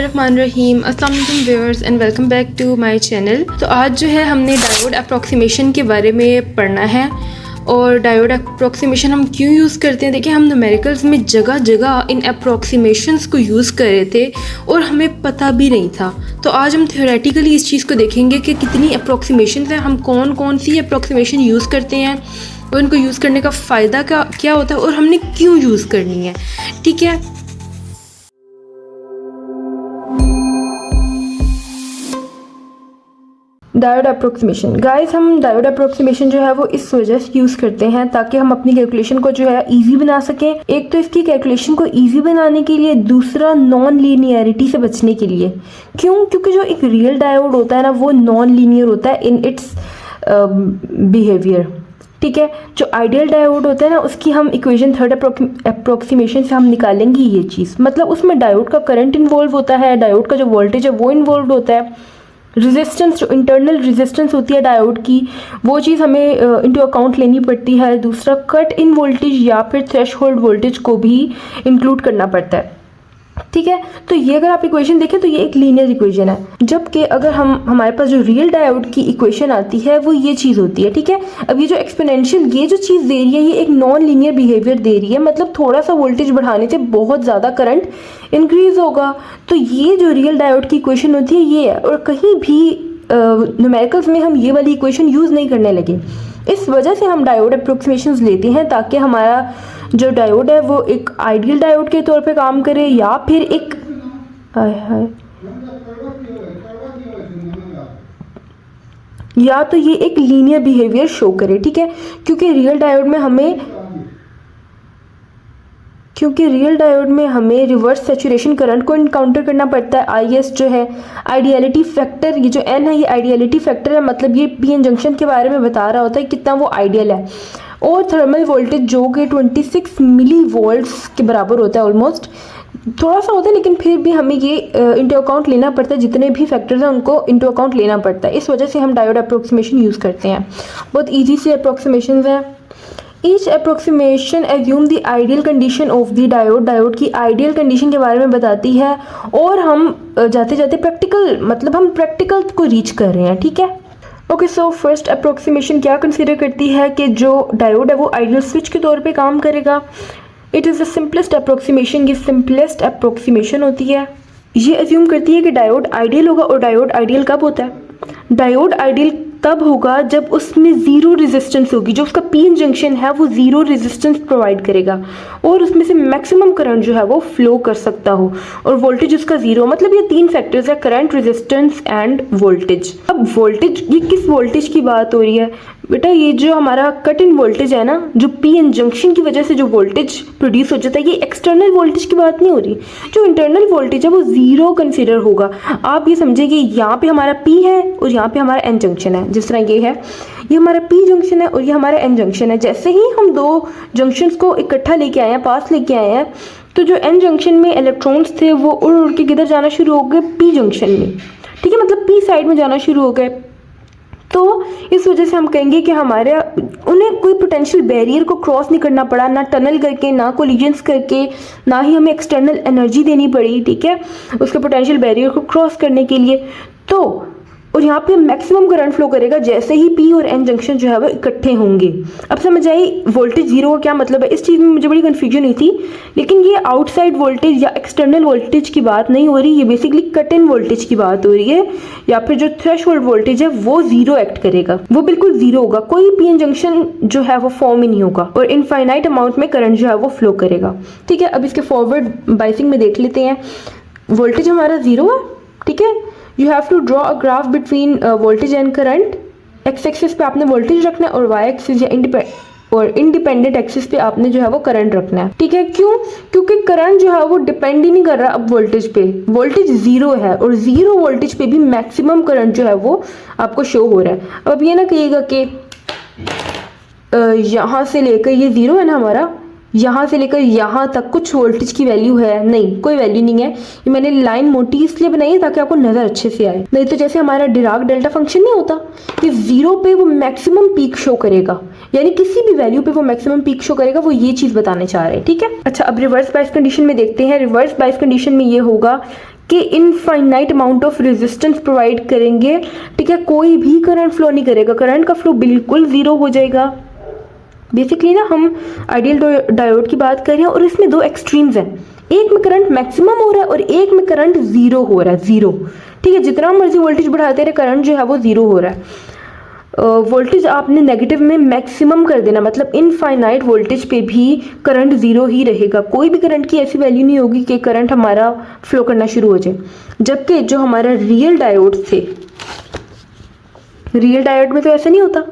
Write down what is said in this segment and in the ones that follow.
बिस्मिल्लाहिर्रहमानिर्रहीम, अस्सलाम वालेकुम viewers and welcome back to my channel. तो आज जो है हमने डायोड अप्रॉक्सीमेशन के बारे में पढ़ना है। और डायोड अप्रॉक्सीमेशन हम क्यों यूज़ करते हैं, देखिए हम न्यूमेरिकल्स में जगह जगह इन अप्रॉक्सीमेशंस को यूज़ कर रहे थे और हमें पता भी नहीं था। तो आज हम थ्योरेटिकली इस चीज़ को देखेंगे कि कितनी अप्रॉक्सीमेशन हैं, हम कौन कौन सी अप्रॉक्सीमेशन यूज़ करते हैं और उनको यूज़ करने का फ़ायदा क्या होता है और हमने क्यों यूज़ करनी है। ठीक है, डायोड अप्रोक्सीमेशन गाइस, हम डायोड अप्रोक्सीमेशन जो है वो इस वजह से यूज़ करते हैं ताकि हम अपनी कैलकुलेशन को जो है इजी बना सकें। एक तो इसकी कैलकुलेशन को इजी बनाने के लिए, दूसरा नॉन लीनियरिटी से बचने के लिए। क्यों? क्योंकि जो एक रियल डायोड होता है ना वो नॉन लीनियर होता है इन इट्स बिहेवियर। ठीक है, जो आइडियल डायोड होता है ना उसकी हम इक्वेशन थर्ड अप्रोक्सीमेशन से हम निकालेंगे ये चीज़। मतलब उसमें डायोड का करंट इन्वॉल्व होता है, डायोड का जो वोल्टेज है वो इन्वॉल्व होता है, रेजिस्टेंस जो इंटरनल रेजिस्टेंस होती है डायोड की वो चीज़ हमें इनटू अकाउंट लेनी पड़ती है। दूसरा, कट इन वोल्टेज या फिर थ्रेशहोल्ड वोल्टेज को भी इंक्लूड करना पड़ता है। ठीक है, तो ये अगर आप इक्वेशन देखें तो ये एक लीनियर इक्वेशन है, जबकि अगर हमारे पास जो रियल डायोड की इक्वेशन आती है वो ये चीज़ होती है। ठीक है, अब ये जो एक्सपोनेंशियल ये जो चीज़ दे रही है ये एक नॉन लीनियर बिहेवियर दे रही है, मतलब थोड़ा सा वोल्टेज बढ़ाने से बहुत ज़्यादा करंट इंक्रीज होगा। तो ये जो रियल डायोड की इक्वेशन होती है ये है, और कहीं भी न्यूमेरिकल्स में हम ये वाली इक्वेशन यूज़ नहीं करने लगे। इस वजह से हम डायोड अप्रोक्सीमेशंस लेते हैं ताकि हमारा जो डायोड है वो एक आइडियल डायोड के तौर पे काम करे या फिर एक या तो ये एक लीनियर बिहेवियर शो करे। ठीक है, क्योंकि रियल डायोड में हमें रिवर्स सैचुरेशन करंट को इनकाउंटर करना पड़ता है। IS जो है आइडियलिटी फैक्टर, ये जो N है ये आइडियलिटी फैक्टर है, मतलब ये PN जंक्शन के बारे में बता रहा होता है कितना वो आइडियल है। और थर्मल वोल्टेज जो कि 26 मिली वोल्ट्स के बराबर होता है, ऑलमोस्ट थोड़ा सा होता है लेकिन फिर भी हमें ये इंटू अकाउंट लेना पड़ता है, जितने भी फैक्टर्स हैं उनको इंटू अकाउंट लेना पड़ता है। इस वजह से हम डायोड अप्रोक्सीमेशन यूज़ करते हैं। बहुत ईजी से अप्रोक्सीमेशन हैं। Each approximation assume the ideal condition of the diode, diode की आइडियल कंडीशन के बारे में बताती है। और हम जाते जाते प्रैक्टिकल को रीच कर रहे हैं। ठीक है, ओके, सो फर्स्ट अप्रोक्सीमेशन क्या कंसीडर करती है कि जो डायोड है वो आइडियल स्विच के तौर पे काम करेगा। It is the simplest approximation, ये सिंपलेस्ट अप्रोक्सीमेशन होती है। ये एज्यूम करती है कि डायोड आइडियल होगा। और डायोड आइडियल कब होता है? डायोड आइडियल तब होगा जब उसमें ज़ीरो रेजिस्टेंस होगी, जो उसका PN जंक्शन है वो ज़ीरो रेजिस्टेंस प्रोवाइड करेगा और उसमें से मैक्सिमम करंट जो है वो फ्लो कर सकता हो, और वोल्टेज उसका ज़ीरो। मतलब ये तीन फैक्टर्स है, करंट, रेजिस्टेंस एंड वोल्टेज। अब वोल्टेज, ये किस वोल्टेज की बात हो रही है बेटा? ये जो हमारा कट इन वोल्टेज है ना, जो PN जंक्शन की वजह से जो वोल्टेज प्रोड्यूस हो जाता है, ये एक्सटर्नल वोल्टेज की बात नहीं हो रही। जो इंटरनल वोल्टेज है वो ज़ीरो कंसिडर होगा। आप ये समझिए कि यहाँ पे हमारा P है और यहाँ पे हमारा N जंक्शन है। जिस तरह ये है, ये हमारा P जंक्शन है और ये हमारा N जंक्शन है। जैसे ही हम दो जंक्शंस को इकट्ठा लेके आए हैं, पास लेके आए हैं, तो जो N जंक्शन में इलेक्ट्रॉन्स थे वो उड़ उड़ के किधर जाना शुरू हो गए? P जंक्शन में। ठीक है, मतलब P साइड में जाना शुरू हो गए। तो इस वजह से हम कहेंगे कि उन्हें कोई पोटेंशियल बैरियर को क्रॉस नहीं करना पड़ा, ना टनल करके, ना कोलिजन्स करके, ना ही हमें एक्सटर्नल एनर्जी देनी पड़ी। ठीक है, उसके पोटेंशियल बैरियर को क्रॉस करने के लिए। तो और यहाँ पे मैक्सिमम करंट फ्लो करेगा जैसे ही P और N जंक्शन जो है वो इकट्ठे होंगे। अब समझ आई वोल्टेज जीरो का क्या मतलब है? इस चीज़ में मुझे बड़ी कन्फ्यूजन हुई थी, लेकिन ये आउटसाइड वोल्टेज या एक्सटर्नल वोल्टेज की बात नहीं हो रही, ये बेसिकली कट इन वोल्टेज की बात हो रही है। या फिर जो थ्रेशहोल्ड वोल्टेज है वो जीरो एक्ट करेगा, वो बिल्कुल जीरो होगा, कोई PN जंक्शन जो है वो फॉर्म ही नहीं होगा और इनफाइनाइट अमाउंट में करंट जो है वो फ्लो करेगा। ठीक है, अब इसके फॉरवर्ड बाइसिंग में देख लेते हैं। वोल्टेज हमारा जीरो है। ठीक है, you have to draw a graph between voltage and current. X axis पे आपने वोल्टेज रखना है और वाई एक्सिस या इंडिपेंडेंट एक्सिस पे आपने जो है वो करंट रखना है। ठीक है, क्यों? क्योंकि करंट जो है वो डिपेंड ही नहीं कर रहा अब वोल्टेज पे, वोल्टेज जीरो है और जीरो वोल्टेज पे भी मैक्सिमम करंट जो है वो आपको शो हो रहा है। अब ये ना कहिएगा कि यहाँ से लेकर ये जीरो है ना हमारा, यहाँ से लेकर यहाँ तक कुछ वोल्टेज की वैल्यू है, नहीं, कोई वैल्यू नहीं है। ये मैंने लाइन मोटी इसलिए बनाई है ताकि आपको नज़र अच्छे से आए, नहीं तो जैसे हमारा डिराक डेल्टा फंक्शन नहीं होता, ये जीरो पे वो मैक्सिमम पीक शो करेगा, यानी किसी भी वैल्यू पे वो मैक्सिमम पीक शो करेगा, वो ये चीज़ बताने चाह रहे हैं। ठीक है, अच्छा, अब रिवर्स बायस कंडीशन में देखते हैं। रिवर्स बायस कंडीशन में ये होगा कि infinite amount of resistance provide करेंगे, ठीक है, कोई भी करंट फ्लो नहीं करेगा, करंट का फ्लो बिल्कुल ज़ीरो हो जाएगा। बेसिकली ना हम आइडियल डायोड की बात कर रहे हैं और इसमें दो एक्सट्रीम्स हैं, एक में करंट मैक्सिमम हो रहा है और एक में करंट ज़ीरो हो रहा है, ज़ीरो, ठीक है, जितना मर्जी वोल्टेज बढ़ाते रहे करंट जो है वो ज़ीरो हो रहा है। वोल्टेज आपने नेगेटिव में मैक्सिमम कर देना, मतलब इनफाइनाइट वोल्टेज पे भी करंट ज़ीरो ही रहेगा, कोई भी करंट की ऐसी वैल्यू नहीं होगी कि करंट हमारा फ्लो करना शुरू हो जाए। जबकि जो हमारा रियल डायोड थे, रियल डायोड में तो ऐसा नहीं होता,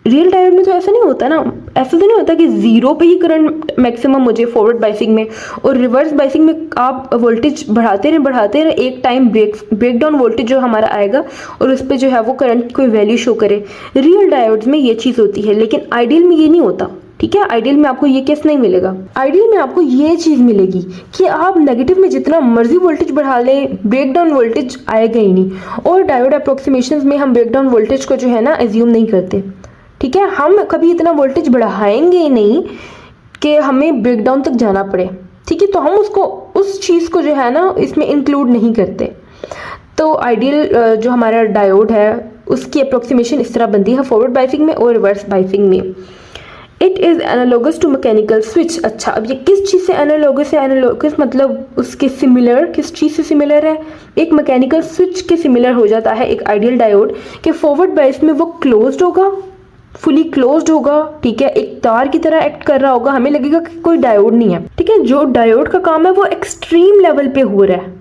रियल डायोड में तो ऐसा नहीं होता ना, ऐसा तो नहीं होता कि ज़ीरो पे ही करंट मैक्सिमम हो जाए फॉरवर्ड बाइसिंग में, और रिवर्स बाइसिंग में आप वोल्टेज बढ़ाते रहे, एक टाइम ब्रेक डाउन वोल्टेज जो हमारा आएगा और उस पर जो है वो करंट कोई वैल्यू शो करे। रियल डायोड्स में ये चीज़ होती है, लेकिन आइडियल में ये नहीं होता, ठीक है। आइडियल में आपको ये केस नहीं मिलेगा, आइडियल में आपको ये चीज़ मिलेगी कि आप नेगेटिव में जितना मर्जी वोल्टेज बढ़ा लें, ब्रेक डाउन वोल्टेज आएगा ही नहीं। और डायोड अप्रोक्सीमेशन में हम ब्रेक डाउन वोल्टेज को जो है ना एज्यूम नहीं करते, ठीक है, हम कभी इतना वोल्टेज बढ़ाएंगे ही नहीं कि हमें ब्रेकडाउन तक जाना पड़े, ठीक है, तो हम उसको उस चीज़ को जो है ना इसमें इंक्लूड नहीं करते। तो आइडियल जो हमारा डायोड है उसकी अप्रोक्सीमेशन इस तरह बनती है फॉरवर्ड बाइसिंग में और रिवर्स बाइसिंग में। It is analogous to mechanical switch. अच्छा, अब ये किस चीज़ से एनालोगस है? एनालोगस मतलब उसके सिमिलर, किस चीज़ से सिमिलर है? एक मैकेनिकल स्विच के सिमिलर हो जाता है एक आइडियल डायोड कि फॉरवर्ड बाइस में वो क्लोज्ड होगा, फुली क्लोज्ड होगा, ठीक है, एक तार की तरह एक्ट कर रहा होगा, हमें लगेगा कि कोई डायोड नहीं है, ठीक है। जो डायोड का काम है वो एक्सट्रीम लेवल पे हो रहा है।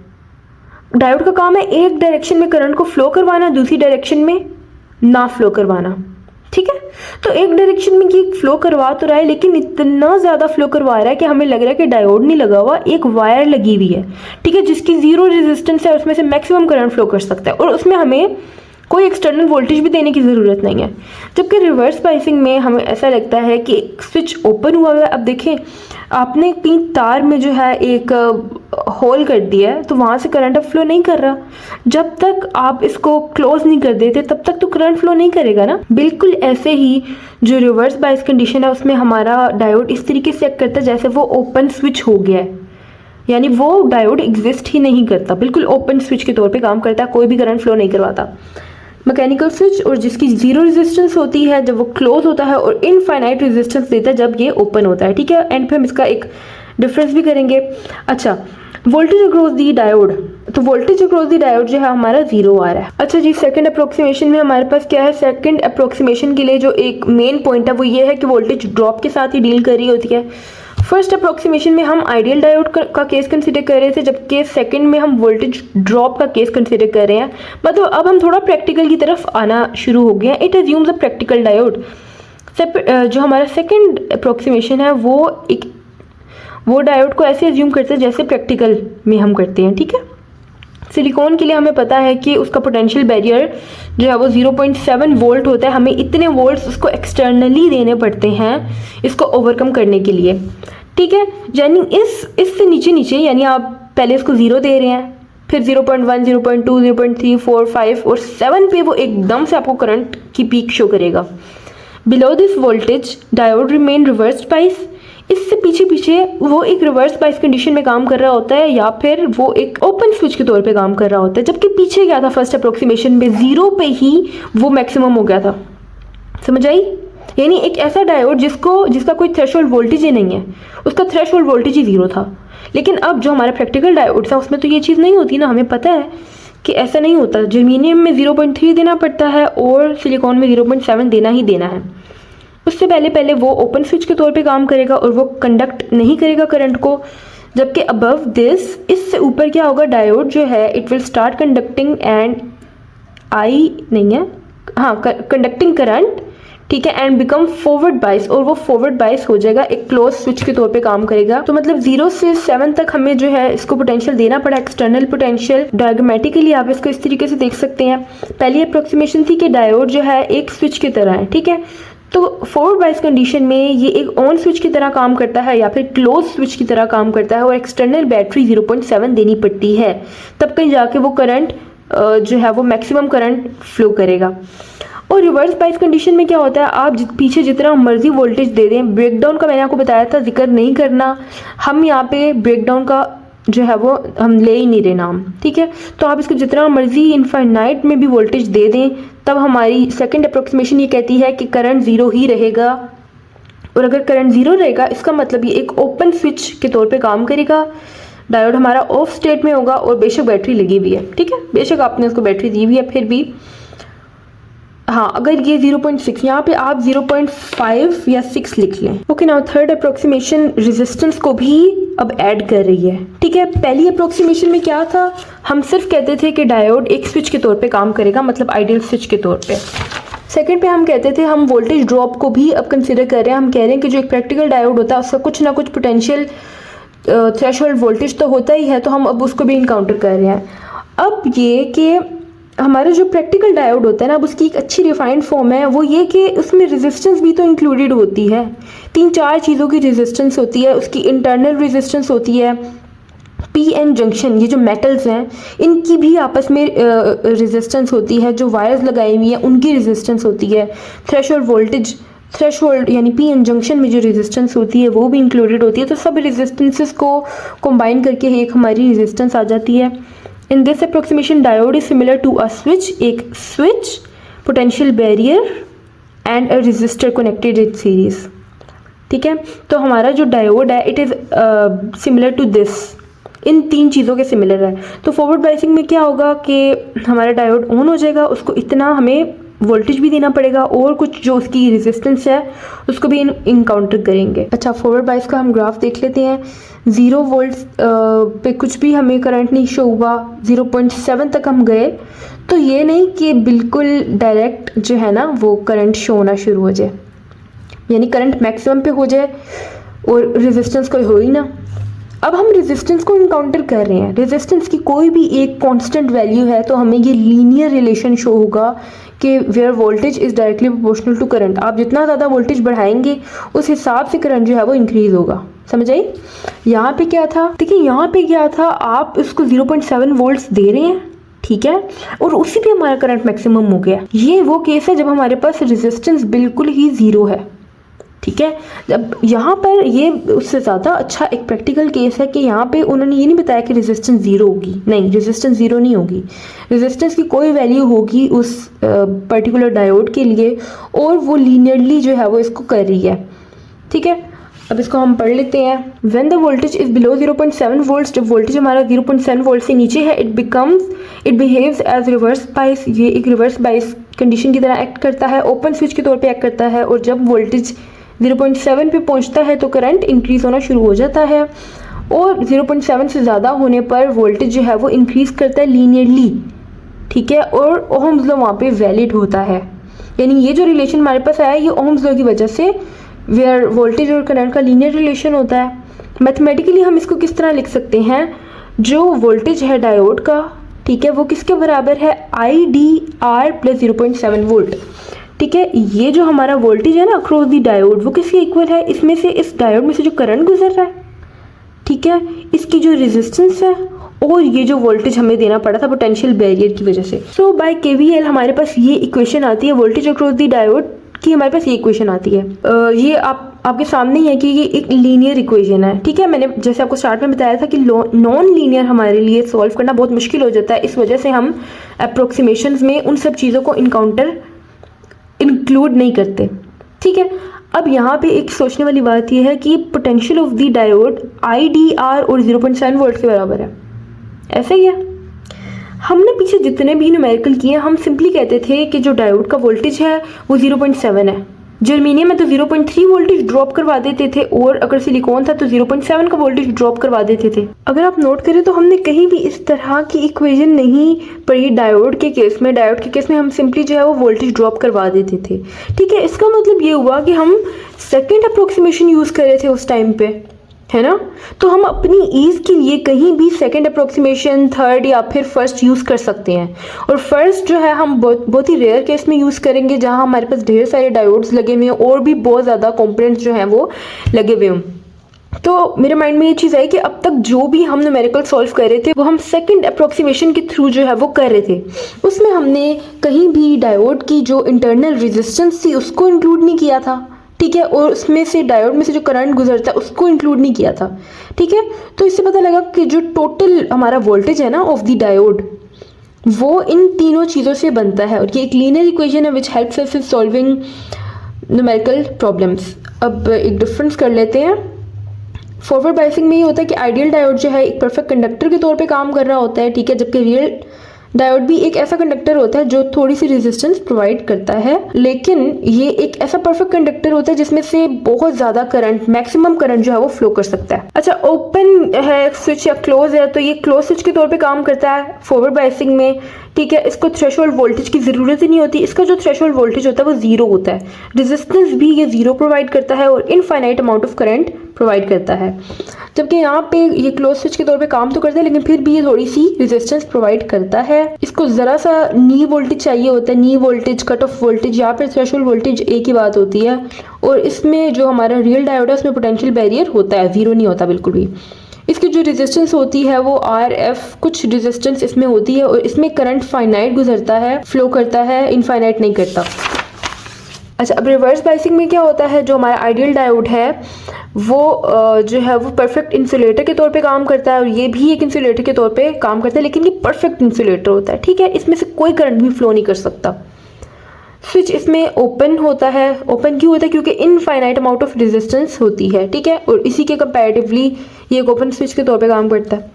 डायोड का काम है एक डायरेक्शन में करंट को फ्लो करवाना, दूसरी डायरेक्शन में ना फ्लो करवाना, ठीक है। तो एक डायरेक्शन में ये फ्लो करवा तो रहा है, लेकिन इतना ज़्यादा फ्लो करवा रहा है कि हमें लग रहा है कि डायोड नहीं लगा हुआ, एक वायर लगी हुई है, ठीक है, जिसकी ज़ीरो रेजिस्टेंस है, उसमें से मैक्सिमम करंट फ्लो कर सकता है और उसमें हमें कोई एक्सटर्नल वोल्टेज भी देने की ज़रूरत नहीं है। जबकि रिवर्स बाइसिंग में हमें ऐसा लगता है कि एक स्विच ओपन हुआ है। अब देखें, आपने कहीं तार में जो है एक होल कर दिया है तो वहाँ से करंट अब फ्लो नहीं कर रहा, जब तक आप इसको क्लोज नहीं कर देते तब तक तो करंट फ्लो नहीं करेगा ना। बिल्कुल ऐसे ही जो रिवर्स बाइस कंडीशन है उसमें हमारा डायोड इस तरीके से एक्ट करता है जैसे वो ओपन स्विच हो गया है, यानी वो डायोड एग्जिस्ट ही नहीं करता, बिल्कुल ओपन स्विच के तौर पे काम करता है, कोई भी करंट फ्लो नहीं करवाता। मैकेनिकल स्विच और जिसकी जीरो रेजिस्टेंस होती है जब वो क्लोज होता है और इनफाइनाइट रेजिस्टेंस देता है जब ये ओपन होता है, ठीक है। एंड पे हम इसका एक डिफरेंस भी करेंगे। अच्छा, वोल्टेज अक्रॉस दी डायोड, तो वोल्टेज अक्रॉस दी डायोड जो है हमारा जीरो आ रहा है। अच्छा जी, सेकंड अप्रोक्सीमेशन में हमारे पास क्या है? सेकंड अप्रोक्सीमेशन के लिए जो एक मेन पॉइंट है वो ये है कि वोल्टेज ड्रॉप के साथ ही डील कर रही होती है। फर्स्ट अप्रोक्सीमेशन में हम आइडियल डायोड का केस कंसीडर कर रहे थे, जबकि सेकंड में हम वोल्टेज ड्रॉप का केस कंसीडर कर रहे हैं। मतलब अब हम थोड़ा प्रैक्टिकल की तरफ आना शुरू हो गए हैं। It assumes a practical diode. जो हमारा सेकंड अप्रोक्सीमेशन है वो डायोड को ऐसे एज्यूम करते हैं जैसे प्रैक्टिकल में हम करते हैं, ठीक है। सिलिकॉन के लिए हमें पता है कि उसका पोटेंशियल बैरियर जो है वो 0.7 वोल्ट होता है, हमें इतने वोल्ट्स उसको एक्सटर्नली देने पड़ते हैं इसको ओवरकम करने के लिए, ठीक है। यानी इससे नीचे यानी आप पहले इसको 0 दे रहे हैं, फिर 0.1, 0.2, 0.3, 4, 5 और 7 पे वो एकदम से आपको करंट की पीक शो करेगा। Below this voltage diode remain reversed बाइस। इससे पीछे वो एक रिवर्स बाइस कंडीशन में काम कर रहा होता है या फिर वो एक ओपन स्विच के तौर पे काम कर रहा होता है, जबकि पीछे क्या था फर्स्ट अप्रोक्सीमेशन में 0 पे ही वो मैक्सिमम हो गया था। समझ आई? यानी एक ऐसा डायोड जिसका कोई थ्रेशोल्ड वोल्टेज ही नहीं है, उसका थ्रेशोल्ड वोल्टेज ही 0 था। लेकिन अब जो हमारे प्रैक्टिकल डायोड्स हैं उसमें तो ये चीज़ नहीं होती ना, हमें पता है कि ऐसा नहीं होता। जर्मेनियम में 0.3 देना पड़ता है और सिलिकॉन में 0.7 देना ही देना है। उससे पहले वो ओपन स्विच के तौर पे काम करेगा और वो कंडक्ट नहीं करेगा करंट को, जबकि अबव दिस, इससे ऊपर क्या होगा, डायोड जो है it will start conducting and conducting current, ठीक है, एंड बिकम फॉरवर्ड बाइस, और वो फॉरवर्ड बाइस हो जाएगा, एक क्लोज स्विच के तौर पे काम करेगा। तो मतलब 0 से 7 तक हमें जो है इसको पोटेंशियल देना पड़ा, एक्सटर्नल पोटेंशियल। डायग्रामेटिकली आप इसको इस तरीके से देख सकते हैं। पहली अप्रोक्सीमेशन थी कि डायोड जो है एक स्विच की तरह है, ठीक है। तो फॉरवर्ड बाइस कंडीशन में ये एक ऑन स्विच की तरह काम करता है या फिर क्लोज स्विच की तरह काम करता है और एक्सटर्नल बैटरी 0.7 देनी पड़ती है, तब कहीं जाके वो करंट जो है वो मैक्सिमम करंट फ्लो करेगा। और रिवर्स बाइस कंडीशन में क्या होता है, आप पीछे जितना मर्जी वोल्टेज दे दें, ब्रेकडाउन का मैंने आपको बताया था जिक्र नहीं करना, हम यहाँ पे ब्रेकडाउन का जो है वो हम ले ही नहीं रहे नाम, ठीक है। तो आप इसको जितना मर्जी इनफाइनाइट में भी वोल्टेज दे दें, तब हमारी सेकंड अप्रोक्सीमेशन ये कहती है कि करंट ज़ीरो ही रहेगा। और अगर करंट ज़ीरो रहेगा इसका मतलब ये एक ओपन स्विच के तौर पे काम करेगा, डायोड हमारा ऑफ स्टेट में होगा और बेशक बैटरी लगी हुई है, ठीक है, बेशक आपने उसको बैटरी दी हुई है फिर भी। हाँ, अगर ये 0.6, यहाँ पे आप 0.5 या 6 लिख लें। Okay, now third approximation resistance को भी अब ऐड कर रही है, ठीक है। पहली अप्रोक्सीमेशन में क्या था, हम सिर्फ कहते थे कि डायोड एक स्विच के तौर पे काम करेगा, मतलब आइडियल स्विच के तौर पे। सेकंड पे हम कहते थे हम वोल्टेज ड्रॉप को भी अब कंसिडर कर रहे हैं। हम कह रहे हैं कि जो एक प्रैक्टिकल डायोड होता है उसका कुछ ना कुछ पोटेंशियल थ्रेशोल्ड वोल्टेज तो होता ही है, तो हम अब उसको भी इनकाउंटर कर रहे हैं। अब ये कि हमारा जो प्रैक्टिकल डायोड होता है ना, अब उसकी एक अच्छी रिफाइंड फॉर्म है वो ये कि उसमें रेजिस्टेंस भी तो इंक्लूडेड होती है। 3-4 चीज़ों की रेजिस्टेंस होती है, उसकी इंटरनल रेजिस्टेंस होती है, पी एन जंक्शन, ये जो मेटल्स हैं इनकी भी आपस में रेजिस्टेंस होती है, जो वायर्स लगाई हुई हैं उनकी रेजिस्टेंस होती है, थ्रेशोल्ड वोल्टेज, थ्रेशोल्ड यानी पी एन जंक्शन में जो रेजिस्टेंस होती है वो भी इंक्लूडेड होती है। तो सब रेजिस्टेंसेस को कंबाइन करके एक हमारी रेजिस्टेंस आ जाती है। In this approximation diode is similar to a switch, एक switch, potential barrier and a resistor connected in series, ठीक है। तो हमारा जो डायोड है it is similar to this, in 3 चीज़ों के सिमिलर है। तो फॉरवर्ड बाइसिंग में क्या होगा कि हमारा डायोड ऑन हो जाएगा, उसको इतना हमें वोल्टेज भी देना पड़ेगा और कुछ जो उसकी रेजिस्टेंस है उसको भी इनकाउंटर करेंगे। अच्छा, फॉरवर्ड बाइस का हम ग्राफ देख लेते हैं। 0 वोल्ट पे कुछ भी हमें करंट नहीं शो हुआ, 0.7 तक हम गए, तो ये नहीं कि बिल्कुल डायरेक्ट जो है ना वो करंट शो होना शुरू हो जाए, यानी करंट मैक्सिमम पे हो जाए और रेजिस्टेंस कोई हो ही ना। अब हम रेजिस्टेंस को इनकाउंटर कर रहे हैं, रेजिस्टेंस की कोई भी एक कांस्टेंट वैल्यू है तो हमें ये लीनियर रिलेशन शो होगा कि where voltage is directly proportional to current. आप जितना ज़्यादा वोल्टेज बढ़ाएंगे उस हिसाब से करंट जो है वो इंक्रीज होगा, समझ आई। यहाँ पे क्या था, देखिए यहाँ पे क्या था, आप इसको 0.7 वोल्ट्स दे रहे हैं, ठीक है, और उसी पे हमारा करंट मैक्सिमम हो गया। ये वो केस है जब हमारे पास रेजिस्टेंस बिल्कुल ही ज़ीरो है, ठीक है। जब यहाँ पर ये उससे ज़्यादा अच्छा एक प्रैक्टिकल केस है कि यहाँ पे उन्होंने ये नहीं बताया कि रेजिस्टेंस ज़ीरो होगी, नहीं, रेजिस्टेंस ज़ीरो नहीं होगी, रेजिस्टेंस की कोई वैल्यू होगी उस पर्टिकुलर डायोड के लिए और वो लीनियरली जो है वो इसको कर रही है, ठीक है। अब इसको हम पढ़ लेते हैं। When the voltage is below 0.7 volts, जब वोल्टेज हमारा 0.7 वोल्ट से नीचे है, it behaves as reverse bias, ये एक रिवर्स बाइस कंडीशन की तरह एक्ट करता है, ओपन स्विच के तौर पे एक्ट करता है। और जब वोल्टेज 0.7 पे पहुंचता है तो करंट इंक्रीज होना शुरू हो जाता है और 0.7 से ज़्यादा होने पर वोल्टेज जो है वो इंक्रीज करता है लीनियरली, ठीक है, और ओहम्स लॉ वहाँ पे वैलिड होता है। यानी ये जो रिलेशन हमारे पास आया ये ओहम्स लॉ की वजह से वेयर वोल्टेज और करंट का लीनियर रिलेशन होता है। मैथमेटिकली हम इसको किस तरह लिख सकते हैं, जो वोल्टेज है डायोड का, ठीक है, वो किसके बराबर है, IDR प्लस 0.7 वोल्ट, ठीक है। ये जो हमारा वोल्टेज है ना अक्रॉस दी डायोड वो किसके इक्वल है, इसमें से इस डायोड में से जो करंट गुजर रहा है, ठीक है, इसकी जो रेजिस्टेंस है और ये जो वोल्टेज हमें देना पड़ा था पोटेंशियल बैरियर की वजह से। सो बाय KVL हमारे पास ये इक्वेशन आती है, वोल्टेज अक्रॉस दी डायोड की हमारे पास ये इक्वेशन आती है। ये आपके सामने ही है कि ये एक लीनियर इक्वेशन है, ठीक है। मैंने जैसे आपको स्टार्ट में बताया था कि नॉन लीनियर हमारे लिए सॉल्व करना बहुत मुश्किल हो जाता है, इस वजह से हम अप्रोक्सीमेशंस में उन सब चीज़ों को इंक्लूड नहीं करते, ठीक है। अब यहाँ पे एक सोचने वाली बात यह है कि potential of the diode IDR और 0.7 वोल्ट के बराबर है, ऐसे ही है। हमने पीछे जितने भी न्यूमेरिकल किए हम सिंपली कहते थे कि जो डायोड का वोल्टेज है वो 0.7 है। जर्मेनियम में तो 0.3 वोल्टेज ड्रॉप करवा देते थे और अगर सिलिकॉन था तो 0.7 का वोल्टेज ड्रॉप करवा देते थे। अगर आप नोट करें तो हमने कहीं भी इस तरह की इक्वेशन नहीं पढ़ी डायोड के केस में। डायोड के केस में हम सिंपली जो है वो वोल्टेज ड्रॉप करवा देते थे, ठीक है। इसका मतलब ये हुआ कि हम सेकेंड अप्रोक्सीमेशन यूज़ कर रहे थे उस टाइम पे, है ना। तो हम अपनी ईज के लिए कहीं भी सेकंड अप्रोक्सीमेशन, थर्ड या फिर फर्स्ट यूज़ कर सकते हैं। और फर्स्ट जो है हम बहुत ही रेयर केस में यूज़ करेंगे जहां हमारे पास ढेर सारे डायोड्स लगे हुए हैं और भी बहुत ज़्यादा कंपोनेंट्स जो हैं वो लगे हुए हों। तो मेरे माइंड में ये चीज़ आई कि अब तक जो भी हम न्यूमेरिकल सॉल्व कर रहे थे वो हम सेकंड अप्रोक्सीमेशन के थ्रू जो है वो कर रहे थे। उसमें हमने कहीं भी डायोड की जो इंटरनल रेजिस्टेंस थी उसको इंक्लूड नहीं किया था, ठीक है, और उसमें से डायोड में से जो करंट गुजरता है उसको इंक्लूड नहीं किया था। ठीक है, तो इससे पता लगा कि जो टोटल हमारा वोल्टेज है ना ऑफ द डायोड, वो इन तीनों चीज़ों से बनता है, और ये एक लीनियर इक्वेशन है which helps us in solving numerical problems. अब एक डिफरेंस कर लेते हैं। फॉरवर्ड बायसिंग में ये होता है कि आइडियल डायोड जो है एक परफेक्ट कंडक्टर के तौर पे काम कर रहा होता है, ठीक है, जबकि रियल डायोड भी एक ऐसा कंडक्टर होता है जो थोड़ी सी रेजिस्टेंस प्रोवाइड करता है, लेकिन ये एक ऐसा परफेक्ट कंडक्टर होता है जिसमें से बहुत ज़्यादा करंट, मैक्सिमम करंट जो है वो फ्लो कर सकता है। अच्छा, ओपन है स्विच या क्लोज है, तो ये क्लोज स्विच के तौर पे काम करता है फॉरवर्ड बायसिंग में। ठीक है, इसको थ्रेशोल्ड वोल्टेज की ज़रूरत ही नहीं होती, इसका जो थ्रेशोल्ड वोल्टेज होता है वो ज़ीरो होता है, रेजिस्टेंस भी ये ज़ीरो प्रोवाइड करता है और infinite amount of current provide करता है। जबकि यहाँ पे ये क्लोज स्विच के तौर पे काम तो करता है, लेकिन फिर भी ये थोड़ी सी रेजिस्टेंस प्रोवाइड करता है। इसको ज़रा सा नी वोल्टेज चाहिए होता है, नी वोल्टेज, कट ऑफ वोल्टेज या फिर थ्रेशोल्ड वोल्टेज एक ही बात होती है। और इसमें जो हमारा रियल डायोड है उसमें पोटेंशियल बैरियर होता है, ज़ीरो नहीं होता बिल्कुल भी। इसकी जो रेजिस्टेंस होती है वो RF कुछ रेजिस्टेंस इसमें होती है, और इसमें करंट फाइनाइट गुजरता है, फ्लो करता है, इनफाइनाइट नहीं करता। अच्छा, अब रिवर्स बायसिंग में क्या होता है, जो हमारा आइडियल डायोड है वो जो है वो परफेक्ट इंसुलेटर के तौर पे काम करता है, और ये भी एक इंसुलेटर के तौर पे काम करता है, लेकिन ये परफेक्ट इंसुलेटर होता है। ठीक है, इसमें से कोई करंट भी फ्लो नहीं कर सकता। स्विच इसमें ओपन होता है। ओपन क्यों होता है? क्योंकि इनफाइनाइट अमाउंट ऑफ रेजिस्टेंस होती है। ठीक है, और इसी के कंपैरेटिवली ये एक ओपन स्विच के तौर पे काम करता है।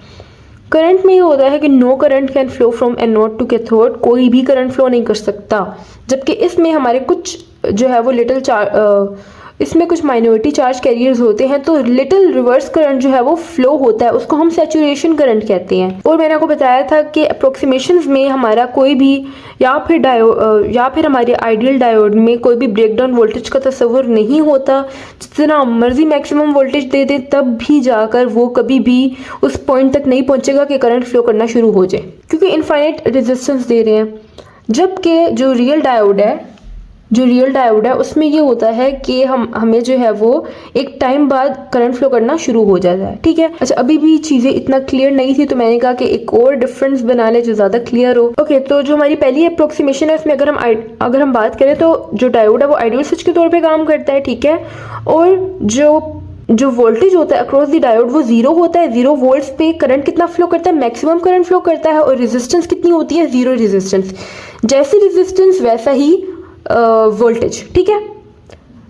करंट में ये होता है कि no current can flow from anode to cathode, कोई भी करंट फ्लो नहीं कर सकता। जबकि इसमें हमारे कुछ जो है वो इसमें कुछ माइनॉरिटी चार्ज कैरियर्स होते हैं, तो लिटिल रिवर्स करंट जो है वो फ्लो होता है, उसको हम सैचुरेशन करंट कहते हैं। और मैंने आपको बताया था कि अप्रोक्सीमेशंस में हमारा कोई भी या फिर हमारे आइडियल डायोड में कोई भी ब्रेकडाउन वोल्टेज का तस्वर नहीं होता। जितना मर्जी मैक्सिमम वोल्टेज दे दे तब भी जाकर वो कभी भी उस पॉइंट तक नहीं पहुंचेगा कि करंट फ्लो करना शुरू हो जाए, क्योंकि इनफाइनाइट रेजिस्टेंस दे रहे हैं। जबकि जो रियल डायोड है उसमें ये होता है कि हमें जो है वो एक टाइम बाद करंट फ्लो करना शुरू हो जाता है। ठीक है, अच्छा, अभी भी चीज़ें इतना क्लियर नहीं थी तो मैंने कहा कि एक और डिफरेंस बना ले जो ज़्यादा क्लियर हो। ओके, तो जो हमारी पहली अप्रोक्सीमेशन है उसमें अगर हम बात करें तो जो डायोड है वो आइडियल स्विच के तौर पे काम करता है। ठीक है, और जो वोल्टेज होता है अक्रॉस द डायोड वो जीरो होता है। 0 वोल्ट्स पे करंट कितना फ्लो करता है? मैक्सिमम करंट फ्लो करता है। और रेजिस्टेंस कितनी होती है? 0 रेजिस्टेंस। जैसी रेजिस्टेंस वैसा ही वोल्टेज। ठीक है,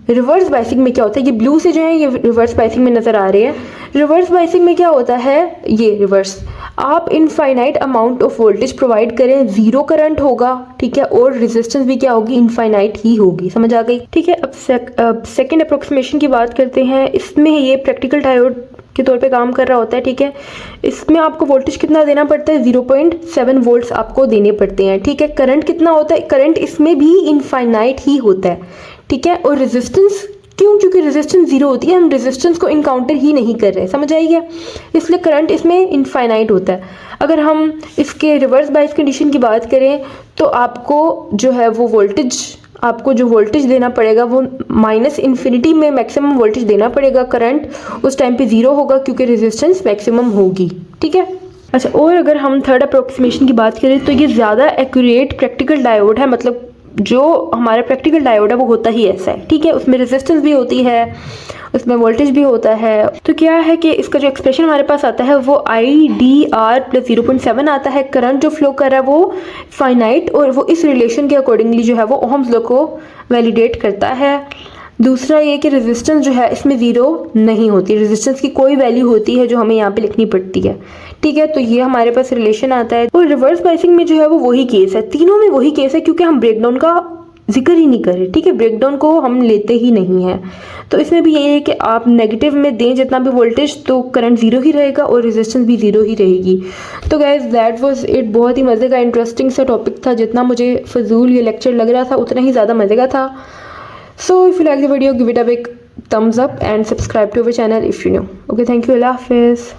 रिवर्स बायसिंग में क्या होता है, ये ब्लू से जो है ये रिवर्स बायसिंग में नज़र आ रहे हैं। रिवर्स बायसिंग में क्या होता है, ये रिवर्स, आप infinite amount of voltage provide करें, 0 करंट होगा। ठीक है, और रेजिस्टेंस भी क्या होगी? इनफाइनाइट ही होगी। समझ आ गई? ठीक है, अब सेकेंड अप्रोक्सीमेशन की बात करते हैं। इसमें ये प्रैक्टिकल डायोड के तौर पे काम कर रहा होता है। ठीक है, इसमें आपको वोल्टेज कितना देना पड़ता है? 0.7 वोल्ट्स आपको देने पड़ते हैं। ठीक है, करंट कितना होता है? करंट इसमें भी इनफाइनाइट ही होता है। ठीक है, और रेजिस्टेंस क्यों? क्योंकि रेजिस्टेंस 0 होती है, हम रेजिस्टेंस को इनकाउंटर ही नहीं कर रहे। समझ आई है? इसलिए करंट इसमें इनफाइनाइट होता है। अगर हम इसके रिवर्स बायस कंडीशन की बात करें तो आपको जो है वो वोल्टेज देना पड़ेगा वो माइनस इन्फिनिटी में मैक्सिमम वोल्टेज देना पड़ेगा। करंट उस टाइम पे 0 होगा क्योंकि रेजिस्टेंस मैक्सिमम होगी। ठीक है, अच्छा, और अगर हम थर्ड अप्रोक्सीमेशन की बात करें तो ये ज़्यादा एक्यूरेट प्रैक्टिकल डायोड है। मतलब जो हमारा प्रैक्टिकल डायोड है वो होता ही ऐसा है। ठीक है, उसमें रेजिस्टेंस भी होती है, उसमें वोल्टेज भी होता है। तो क्या है कि इसका जो एक्सप्रेशन हमारे पास आता है वो IDR + 0.7 आता है। करंट जो फ्लो कर रहा है वो फाइनाइट, और वो इस रिलेशन के अकॉर्डिंगली जो है वो ओहम्स लॉ को वैलिडेट करता है। दूसरा ये कि रेजिस्टेंस जो है इसमें 0 नहीं होती, रेजिस्टेंस की कोई वैल्यू होती है जो हमें यहाँ पे लिखनी पड़ती है। ठीक है, तो ये हमारे पास रिलेशन आता है। और रिवर्स बायसिंग में जो है वो वही केस है, तीनों में वही केस है, क्योंकि हम ब्रेकडाउन का जिक्र ही नहीं करें। ठीक है, ब्रेकडाउन को हम लेते ही नहीं हैं। तो इसमें भी यही है कि आप नेगेटिव में दें जितना भी वोल्टेज तो करंट 0 ही रहेगा और रेजिस्टेंस भी 0 ही रहेगी। तो गाइज दैट वाज इट। बहुत ही मज़े का इंटरेस्टिंग सा टॉपिक था। जितना मुझे फजूल ये लेक्चर लग रहा था उतना ही ज़्यादा मज़े का था। So if you like the video, give it a big thumbs up and subscribe to our channel if you new. Okay, thank you. Allah Hafiz.